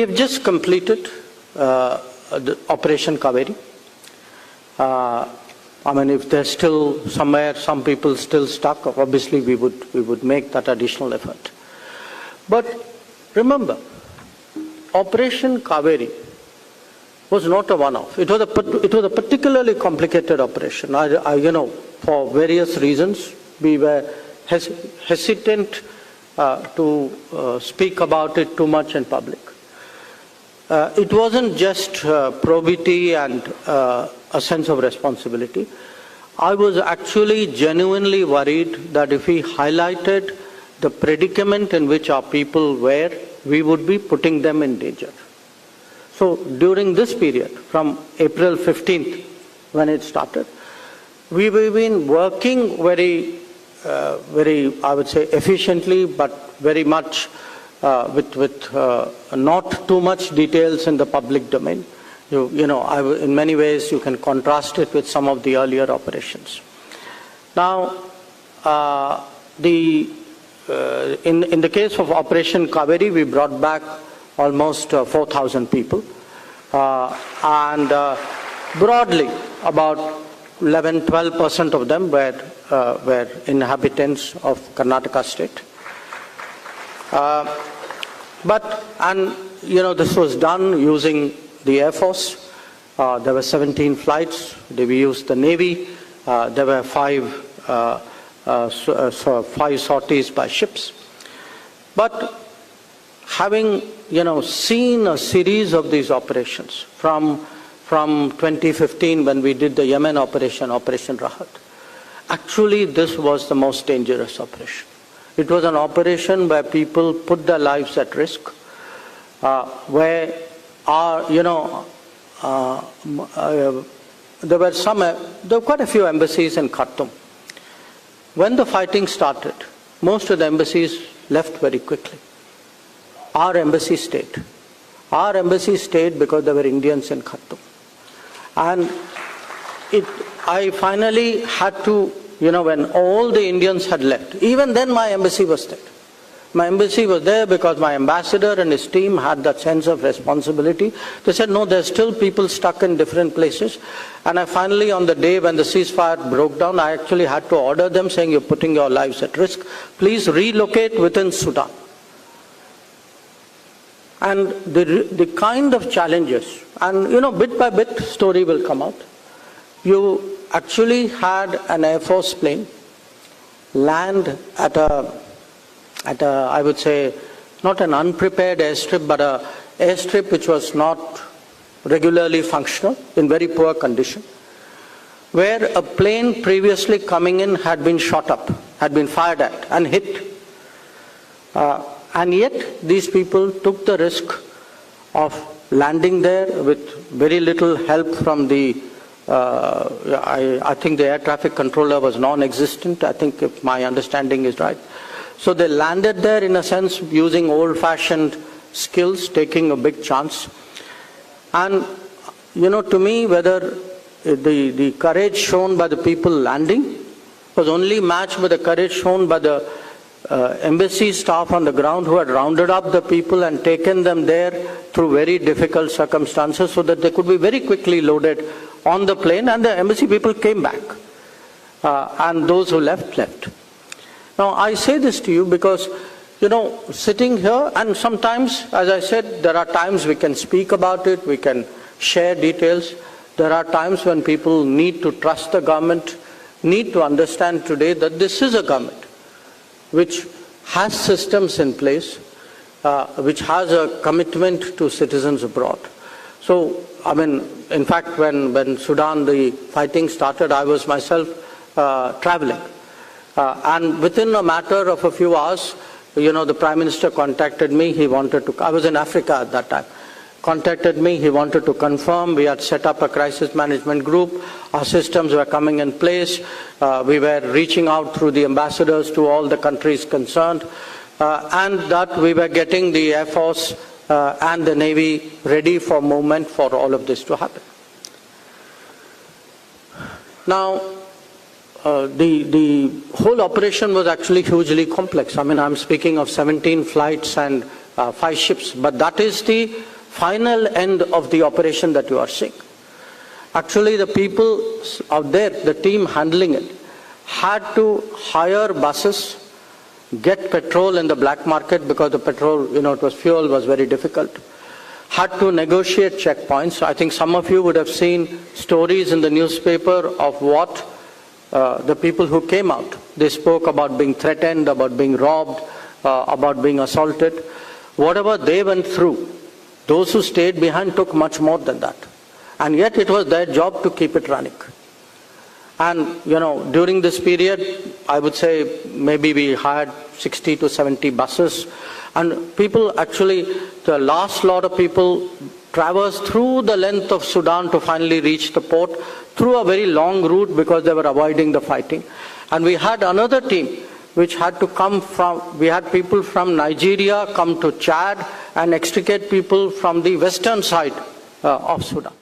We have just completed the Operation Kaveri. I mean, if there's still somewhere some people still stuck, obviously we would make that additional effort. But remember, Operation Kaveri was not a one-off. It was a particularly complicated operation. For various reasons, we were hesitant to speak about it too much in public. It wasn't just probity and a sense of responsibility. I was actually genuinely worried that if we highlighted the predicament in which our people were, we would be putting them in danger. So during this period, from April 15th, when it started, we've been working very, I would say, efficiently, but very much with not too much details in the public domain. In many ways, you can contrast it with some of the earlier operations. Now, in the case of Operation Kaveri, we brought back almost 4,000 people, and broadly, about 11–12% of them were inhabitants of Karnataka state. This was done using the Air Force. There were 17 flights. We used the Navy. There were five sorties by ships. But having seen a series of these operations from 2015 when we did the Yemen Operation Rahat, actually this was the most dangerous operation. It was an operation where people put their lives at risk, where there were quite a few embassies in Khartoum. When the fighting started, most of the embassies left very quickly. Our embassy stayed. Our embassy stayed because there were Indians in Khartoum. And I finally had to, when all the Indians had left, even then my embassy was there. My embassy was there because my ambassador and his team had that sense of responsibility. They said, no, there's still people stuck in different places. And I finally, on the day when the ceasefire broke down, I actually had to order them saying, you're putting your lives at risk. Please relocate within Sudan. And the kind of challenges, and bit by bit, story will come out. You actually had an Air Force plane land at a, I would say, not an unprepared airstrip, but an airstrip which was not regularly functional, in very poor condition, where a plane previously coming in had been shot up, had been fired at and hit. And yet these people took the risk of landing there with very little help from the I think the air traffic controller was non-existent, I think, if my understanding is right. So they landed there, in a sense, using old-fashioned skills, taking a big chance. And, to me, whether the courage shown by the people landing was only matched with the courage shown by the embassy staff on the ground, who had rounded up the people and taken them there through very difficult circumstances so that they could be very quickly loaded on the plane, and the embassy people came back. And those who left. Now, I say this to you because, sitting here, and sometimes, as I said, there are times we can speak about it, we can share details. There are times when people need to trust the government, need to understand today that this is a government which has systems in place, which has a commitment to citizens abroad. So, in fact, when Sudan, the fighting started, I was myself traveling. And within a matter of a few hours, the Prime Minister contacted me. I was in Africa at that time. Contacted me, he wanted to confirm. We had set up a crisis management group. Our systems were coming in place. We were reaching out through the ambassadors to all the countries concerned. And that we were getting the Air Force and the Navy ready for movement for all of this to happen. Now, the whole operation was actually hugely complex. I'm speaking of 17 flights and 5 ships, but that is the final end of the operation that you are seeing. Actually, the people out there, the team handling it, had to hire buses, get petrol in the black market because the petrol, fuel was very difficult. Had to negotiate checkpoints. I think some of you would have seen stories in the newspaper of what the people who came out. They spoke about being threatened, about being robbed, about being assaulted. Whatever they went through, those who stayed behind took much more than that. And yet it was their job to keep it running. And, during this period, I would say maybe we hired 60 to 70 buses. And people actually, the last lot of people traversed through the length of Sudan to finally reach the port through a very long route because they were avoiding the fighting. And we had another team which had to come from, we had people from Nigeria come to Chad and extricate people from the western side of Sudan.